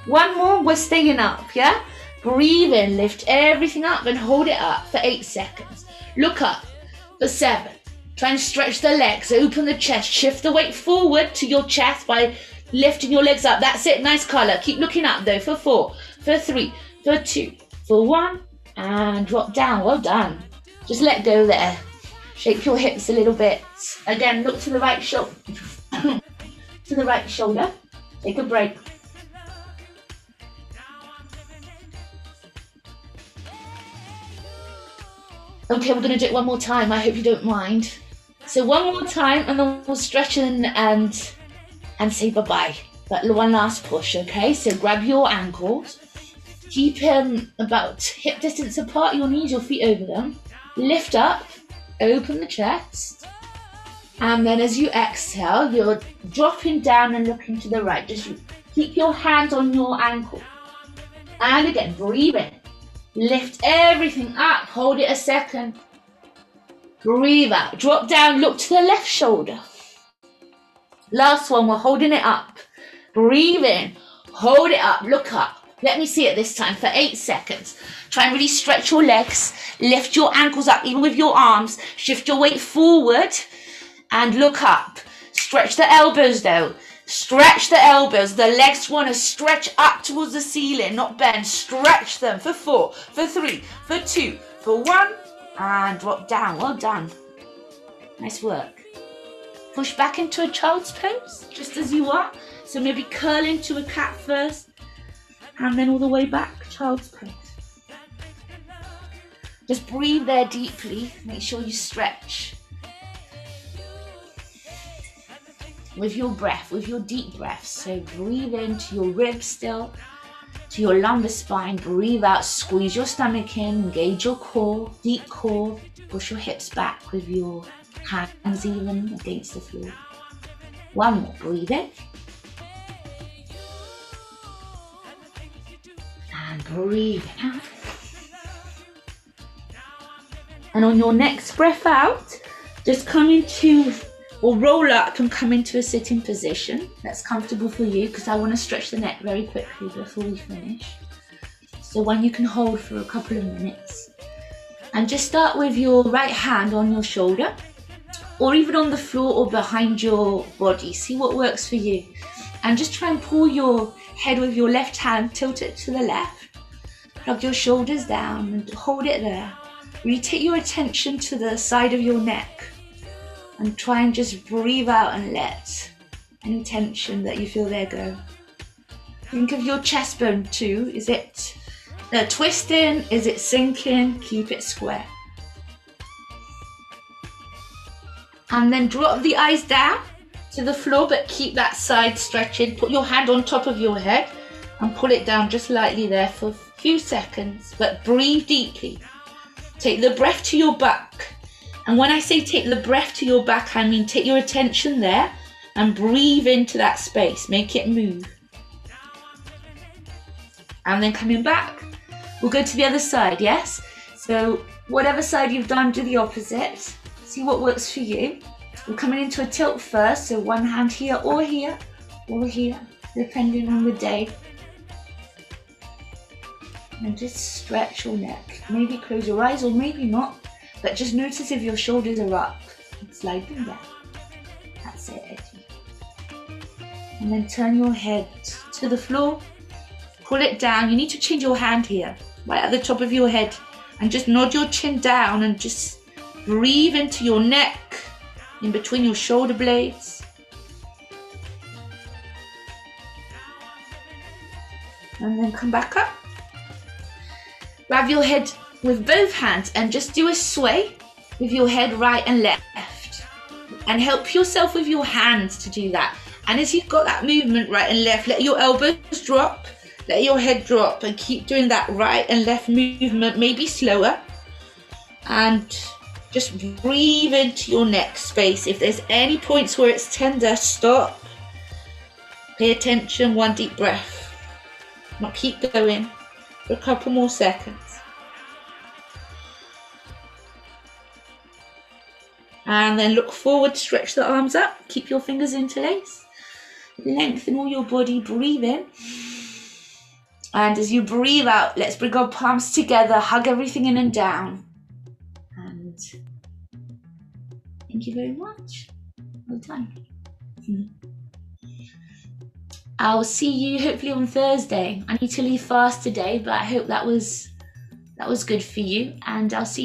1 more, we're staying up, yeah? Breathe in, lift everything up and hold it up for 8 seconds. Look up for 7. Try and stretch the legs, open the chest. Shift the weight forward to your chest by lifting your legs up. That's it, nice colour. Keep looking up though for 4, for 3, for 2, for 1, and drop down. Well done. Just let go there. Shape your hips a little bit. Again, look to the right shoulder. To the right shoulder. Take a break. Okay, we're going to do it 1 more time. I hope you don't mind. So 1 more time, and then we'll stretch in and say bye-bye. But 1 last push, okay? So grab your ankles. Keep about hip distance apart, your knees, your feet over them. Lift up, open the chest, and then as you exhale, you're dropping down and looking to the right. Just keep your hands on your ankle. And again, breathe in. Lift everything up, hold it a second. Breathe out, drop down, look to the left shoulder. Last one, we're holding it up. Breathe in, hold it up, look up. Let me see it this time for 8 seconds. Try and really stretch your legs. Lift your ankles up, even with your arms. Shift your weight forward and look up. Stretch the elbows though. Stretch the elbows. The legs want to stretch up towards the ceiling, not bend. Stretch them for 4, for 3, for 2, for 1. And drop down. Well done. Nice work. Push back into a child's pose, just as you are. So maybe curl into a cat first. And then all the way back, child's pose. Just breathe there deeply. Make sure you stretch. With your breath, with your deep breaths. So breathe into your ribs still, to your lumbar spine. Breathe out, squeeze your stomach in, engage your core, deep core. Push your hips back with your hands even against the floor. One more, breathe in. And breathe out. And on your next breath out, just come into, or roll up and come into a sitting position that's comfortable for you, because I want to stretch the neck very quickly before we finish. So one you can hold for a couple of minutes. And just start with your right hand on your shoulder, or even on the floor or behind your body. See what works for you. And just try and pull your head with your left hand, tilt it to the left. Plug your shoulders down and hold it there. Really take your attention to the side of your neck and try and just breathe out and let any tension that you feel there go. Think of your chest bone too. Is it twisting? Is it sinking? Keep it square. And then drop the eyes down to the floor, but keep that side stretching. Put your hand on top of your head and pull it down just lightly there for a few seconds, but breathe deeply. Take the breath to your back. And when I say take the breath to your back, I mean take your attention there and breathe into that space. Make it move. And then coming back, we'll go to the other side, yes? So whatever side you've done, do the opposite. See what works for you. We're coming into a tilt first, so one hand here, or depending on the day. And just stretch your neck. Maybe close your eyes or maybe not, but just notice if your shoulders are up and slide them down. That's it, Eddie. And then turn your head to the floor, pull it down. You need to change your hand here, right at the top of your head, and just nod your chin down and just breathe into your neck, in between your shoulder blades. And then come back up. Grab your head with both hands and just do a sway with your head right and left. And help yourself with your hands to do that. And as you've got that movement right and left, let your elbows drop, let your head drop, and keep doing that right and left movement, maybe slower. And just breathe into your neck space. If there's any points where it's tender, stop. Pay attention, one deep breath. Now keep going for a couple more seconds. And then look forward, stretch the arms up, keep your fingers interlaced. Lengthen all your body, breathe in. And as you breathe out, let's bring our palms together, hug everything in and down. And thank you very much. Well done. I'll see you hopefully on Thursday. I need to leave fast today, but I hope that was good for you. And I'll see you